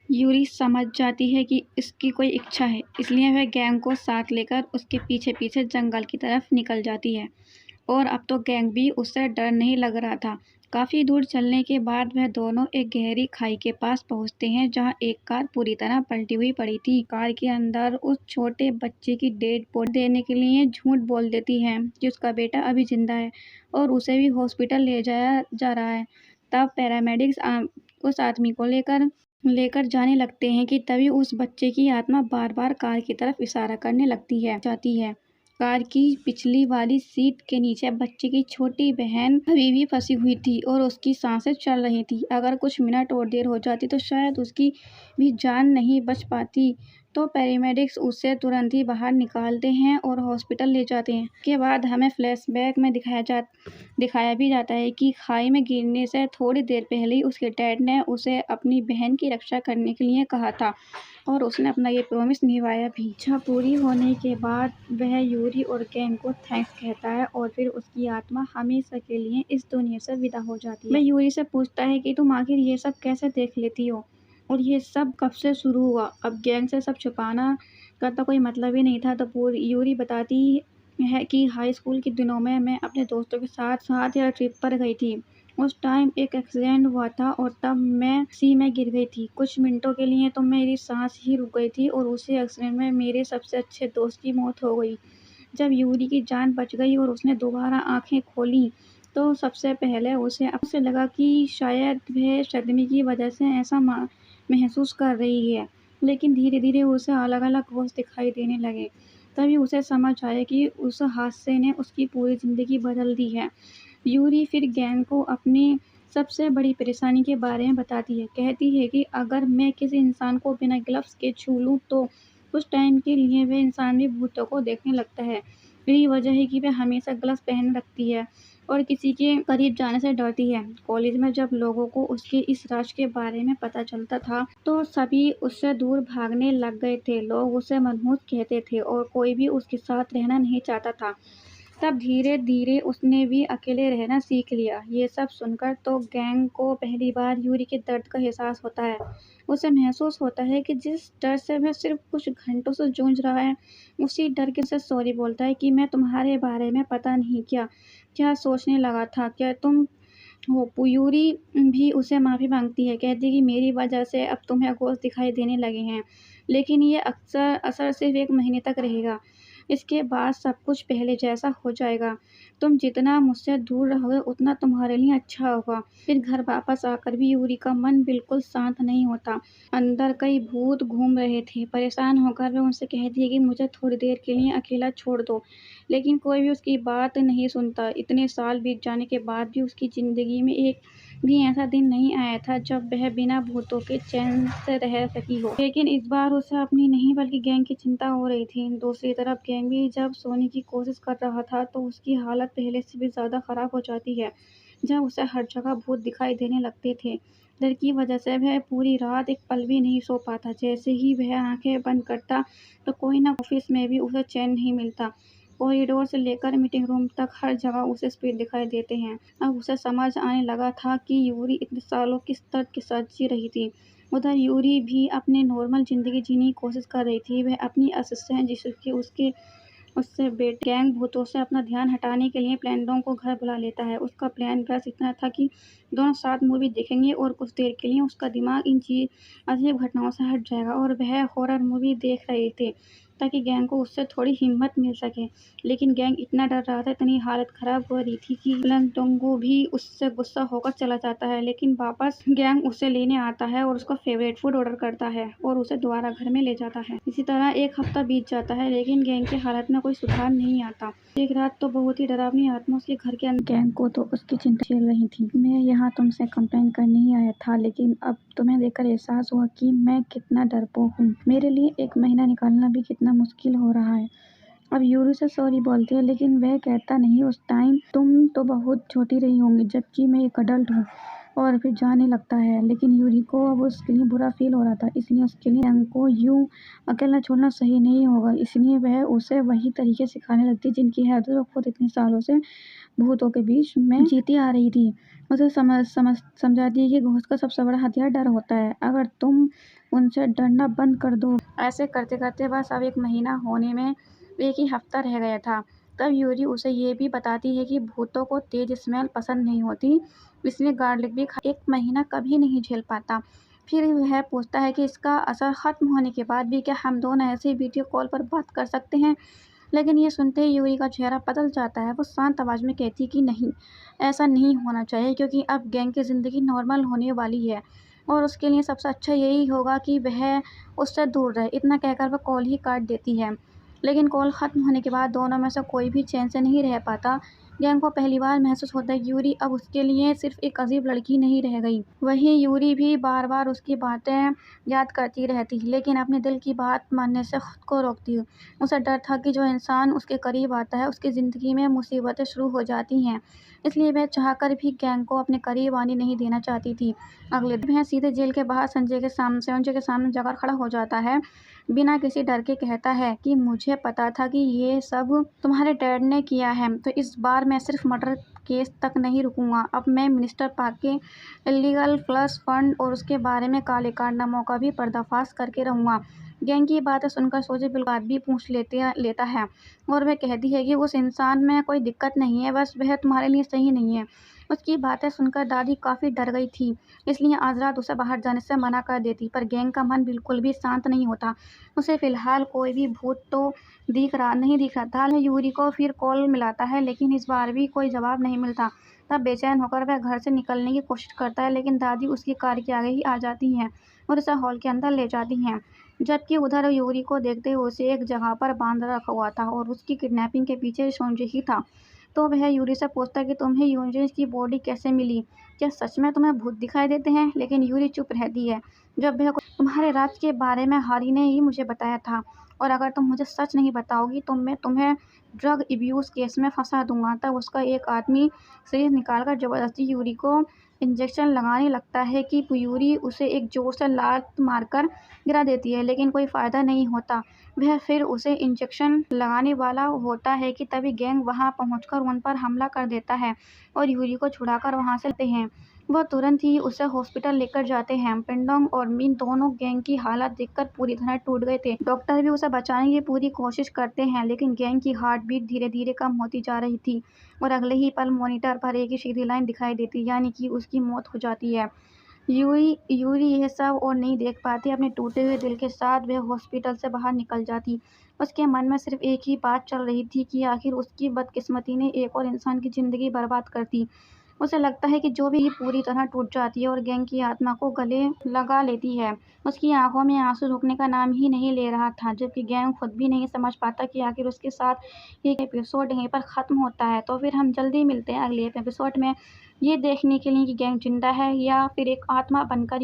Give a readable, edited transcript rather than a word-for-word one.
Yuri समझ जाती है कि इसकी कोई इच्छा है, इसलिए वह गैंग को साथ लेकर उसके पीछे पीछे जंगल की तरफ निकल जाती है। और अब तो गैंग भी उससे डर नहीं लग रहा था। काफ़ी दूर चलने के बाद वह दोनों एक गहरी खाई के पास पहुंचते हैं, जहां एक कार पूरी तरह पलटी हुई पड़ी थी। कार के अंदर उस छोटे बच्चे की डेड बॉडी देने के लिए झूठ बोल देती है कि उसका बेटा अभी जिंदा है और उसे भी हॉस्पिटल ले जाया जा रहा है। तब पैरामेडिक्स उस आदमी को लेकर लेकर जाने लगते हैं कि तभी उस बच्चे की आत्मा बार बार कार की तरफ इशारा करने जाती है। कार की पिछली वाली सीट के नीचे बच्चे की छोटी बहन अभी भी फंसी हुई थी और उसकी सांसें चल रही थी। अगर कुछ मिनट और देर हो जाती तो शायद उसकी भी जान नहीं बच पाती। तो पैरामेडिक्स उसे तुरंत ही बाहर निकालते हैं और हॉस्पिटल ले जाते हैं। के बाद हमें फ्लैशबैक में दिखाया भी जाता है कि खाई में गिरने से थोड़ी देर पहले ही उसके डैड ने उसे अपनी बहन की रक्षा करने के लिए कहा था और उसने अपना ये प्रॉमिस निभाया भी। इच्छा पूरी होने के बाद वह यूरी और गैंग को थैंक्स कहता है और फिर उसकी आत्मा हमेशा के लिए इस दुनिया से विदा हो जाती है। वह यूरी से पूछता है कि तुम आखिर ये सब कैसे देख लेती हो और ये सब कब से शुरू हुआ। अब गैंग से सब छुपाना का तो कोई मतलब ही नहीं था। तो यूरी बताती है कि हाई स्कूल के दिनों में मैं अपने दोस्तों के साथ या ट्रिप पर गई थी। उस टाइम एक एक्सीडेंट हुआ था और तब मैं सी में गिर गई थी। कुछ मिनटों के लिए तो मेरी सांस ही रुक गई थी और उसी एक्सीडेंट में मेरे सबसे अच्छे दोस्त की मौत हो गई। जब यूरी की जान बच गई और उसने दोबारा आंखें खोली तो सबसे पहले उसे लगा कि शायद वह सदमे की वजह से ऐसा महसूस कर रही है। लेकिन धीरे धीरे उसे अलग अलग होश दिखाई देने लगे। तभी उसे समझ आया कि उस हादसे ने उसकी पूरी जिंदगी बदल दी है। यूरी फिर गैंग को अपनी सबसे बड़ी परेशानी के बारे में बताती है। कहती है कि अगर मैं किसी इंसान को बिना ग्लव्स के छू लूं तो कुछ टाइम के लिए वह इंसान भी भूतों को देखने लगता है। यही वजह है कि वह हमेशा ग्लव्स पहन रखती है और किसी के करीब जाने से डरती है। कॉलेज में जब लोगों को उसके इस राज के बारे में पता चलता था तो सभी उससे दूर भागने लग गए थे। लोग उसे मनहूस कहते थे और कोई भी उसके साथ रहना नहीं चाहता था। तब धीरे धीरे उसने भी अकेले रहना सीख लिया। ये सब सुनकर तो गैंग को पहली बार यूरी के दर्द का एहसास होता है। उसे महसूस होता है कि जिस डर से वह सिर्फ कुछ घंटों से जूझ रहा है, उसी डर के से सॉरी बोलता है कि मैं तुम्हारे बारे में पता नहीं क्या सोचने लगा था, क्या तुम हो। यूरी भी उसे माफ़ी मांगती है, कहती है कि मेरी वजह से अब तुम्हें घोस्ट दिखाई देने लगे हैं, लेकिन ये असर सिर्फ 1 महीने तक रहेगा। इसके बाद सब कुछ पहले जैसा हो जाएगा। तुम जितना मुझसे दूर रहोगे उतना तुम्हारे लिए अच्छा होगा। फिर घर वापस आकर भी यूरी का मन बिल्कुल शांत नहीं होता। अंदर कई भूत घूम रहे थे। परेशान होकर वह उनसे कहती है कि मुझे थोड़ी देर के लिए अकेला छोड़ दो, लेकिन कोई भी उसकी बात नहीं सुनता। इतने साल बीत जाने के बाद भी उसकी जिंदगी में एक भी ऐसा दिन नहीं आया था जब वह बिना भूतों के चैन से रह सकी हो। लेकिन इस बार उसे अपनी नहीं बल्कि गैंग की चिंता हो रही थी। दूसरी तरफ गैंग भी जब सोने की कोशिश कर रहा था तो उसकी हालत पहले से भी ज्यादा खराब हो जाती है। जब उसे हर जगह भूत दिखाई देने लगते थे, डर की वजह से वह पूरी रात एक पल भी नहीं सो पाता। जैसे ही वह आंखें बंद करता तो कोई ना ऑफिस में भी उसे चैन नहीं मिलता। कॉरिडोर से लेकर मीटिंग रूम तक हर जगह उसे स्पीड दिखाई देते हैं। अब उसे समझ आने लगा था कि यूरी इतने सालों किस दर्द के साथ जी रही थी। उधर यूरी भी अपनी नॉर्मल जिंदगी जीने की कोशिश कर रही थी। वह अपनी असिस्टेंट जिसकी उससे गैंग भूतों से अपना ध्यान हटाने के लिए प्लेंडों को घर बुला लेता है। उसका प्लान बस इतना था कि दोनों साथ मूवी देखेंगे और कुछ देर के लिए उसका दिमाग इन अजीब घटनाओं से हट जाएगा और वह हॉरर मूवी देख रहे थे ताकि गैंग को उससे थोड़ी हिम्मत मिल सके। लेकिन गैंग इतना डर रहा था, इतनी हालत खराब हो रही थी कि प्लेंडोंगो भी उससे गुस्सा होकर चला जाता है। लेकिन वापस गैंग उसे लेने आता है और उसका फेवरेट फूड ऑर्डर करता है और उसे दोबारा घर में ले जाता है। इसी तरह 1 हफ्ता बीत जाता है लेकिन गैंग की हालत में कोई सुधार नहीं आता। एक रात तो बहुत ही डरावनी आत्मा उसके घर के अंदर। गैंग को तो उसकी चिंता चल रही थी। मैं यहाँ तुमसे कंप्लेन करने ही आया था, लेकिन अब तुम्हें देखकर एहसास हुआ कि मैं कितना डरपोक हूँ। मेरे लिए 1 महीना निकालना भी कितना मुश्किल हो रहा है। अब यूरी से सॉरी बोलती है लेकिन वह कहता नहीं, उस टाइम तुम तो बहुत छोटी रही होंगी जबकि मैं एक अडल्ट हूँ। और फिर जाने लगता है। लेकिन यूरी को अब उसके लिए बुरा फील हो रहा था, इसलिए उसके लिए गैंग को यूं अकेला छोड़ना सही नहीं होगा। इसलिए वह उसे वही तरीके सिखाने लगती जिनकी हैरत वो खुद इतने सालों से भूतों के बीच में जीती आ रही थी। उसे समझाती है कि घोस्ट का सबसे बड़ा हथियार डर होता है। अगर तुम उनसे डरना बंद कर दो। ऐसे करते करते बस अब 1 महीना होने में 1 ही हफ्ता रह गया था। तब यूरी उसे ये भी बताती है कि भूतों को तेज स्मेल पसंद नहीं होती, इसलिए गार्लिक भी 1 महीना कभी नहीं झेल पाता। फिर वह पूछता है कि इसका असर खत्म होने के बाद भी क्या हम दोनों ऐसे ही वीडियो कॉल पर बात कर सकते हैं? लेकिन ये सुनते ही यूरी का चेहरा बदल जाता है। वो शांत आवाज़ में कहती है कि नहीं, ऐसा नहीं होना चाहिए क्योंकि अब गैंग की ज़िंदगी नॉर्मल होने वाली है और उसके लिए सबसे अच्छा यही होगा कि वह उससे दूर रहे। इतना कहकर वह कॉल ही काट देती है। लेकिन कॉल ख़त्म होने के बाद दोनों में से कोई भी चैन से नहीं रह पाता। गैंग को पहली बार महसूस होता है कि यूरी अब उसके लिए सिर्फ़ एक अजीब लड़की नहीं रह गई। वहीं यूरी भी बार-बार उसकी बातें याद करती रहती, लेकिन अपने दिल की बात मानने से खुद को रोकती। उसे डर था कि जो इंसान उसके करीब आता है, उसकी ज़िंदगी में मुसीबतें शुरू हो जाती हैं। इसलिए वह चाहकर भी गैंग को अपने करीब आने नहीं देना चाहती थी। अगले दिन वह सीधे जेल के बाहर संजय के सामने जाकर खड़ा हो जाता है। बिना किसी डर के कहता है कि मुझे पता था कि ये सब तुम्हारे डैड ने किया है, तो इस बार मैं सिर्फ मर्डर केस तक नहीं रुकूंगा। अब मैं मिनिस्टर पार्क के इलीगल फ्लश फंड और उसके बारे में काले कारनामों का भी पर्दाफाश करके रहूंगा। गैंग की बातें सुनकर सोचे बिल बात भी पूछ लेता है और वह कहती है कि उस इंसान में कोई दिक्कत नहीं है, बस वह तुम्हारे लिए सही नहीं है। उसकी बातें सुनकर दादी काफ़ी डर गई थी, इसलिए आज रात उसे बाहर जाने से मना कर देती। पर गैंग का मन बिल्कुल भी शांत नहीं होता। उसे फिलहाल कोई भी भूत तो नहीं दिख रहा था। यूरी को फिर कॉल मिलाता है, लेकिन इस बार भी कोई जवाब नहीं मिलता। तब बेचैन होकर वह घर से निकलने की कोशिश करता है, लेकिन दादी उसकी कार के आगे ही आ जाती हैं और उसे हॉल के अंदर ले जाती हैं। जबकि उधर यूरी को देखते हुए उसे एक जगह पर बांध रखा हुआ था और उसकी किडनैपिंग के पीछे संजय ही था। तो वह यूरी से पूछता है कि तुम्हें यूजेस की बॉडी कैसे मिली? क्या सच में तुम्हें भूत दिखाई देते हैं? लेकिन यूरी चुप रहती है। जब वह तुम्हारे राज के बारे में हारी ने ही मुझे बताया था और अगर तुम मुझे सच नहीं बताओगी तो मैं तुम्हें ड्रग अब्यूज़ केस में फंसा दूंगा। तब उसका एक आदमी सिरिंज निकालकर ज़बरदस्ती यूरी को इंजेक्शन लगाने लगता है कि यूरी उसे एक जोर से लात मारकर गिरा देती है, लेकिन कोई फ़ायदा नहीं होता। वह फिर उसे इंजेक्शन लगाने वाला होता है कि तभी गैंग वहां पहुंचकर उन पर हमला कर देता है और यूरी को छुड़ाकर वहां से लेते हैं। वह तुरंत ही उसे हॉस्पिटल लेकर जाते हैं। पिंडोंग और मिन दोनों गैंग की हालत देखकर पूरी तरह टूट गए थे। डॉक्टर भी उसे बचाने की पूरी कोशिश करते हैं, लेकिन गैंग की हार्ट बीट धीरे धीरे कम होती जा रही थी और अगले ही पल मॉनिटर पर एक ही सीधी लाइन दिखाई देती, यानी कि उसकी मौत हो जाती है। यूरी यूरी यह सब और नहीं देख पाती। अपने टूटे हुए दिल के साथ वह हॉस्पिटल से बाहर निकल जाती। उसके मन में सिर्फ एक ही बात चल रही थी कि आखिर उसकी बदकिस्मती ने एक और इंसान की ज़िंदगी बर्बाद कर दी। उसे लगता है कि जो भी पूरी तरह टूट जाती है और गैंग की आत्मा को गले लगा लेती है। उसकी आंखों में आंसू रुकने का नाम ही नहीं ले रहा था, जबकि गैंग खुद भी नहीं समझ पाता कि आखिर उसके साथ ये एपिसोड यहीं पर ख़त्म होता है। तो फिर हम जल्दी मिलते हैं अगले एपिसोड में, ये देखने के लिए कि गैंग जिंदा है या फिर एक आत्मा बनकर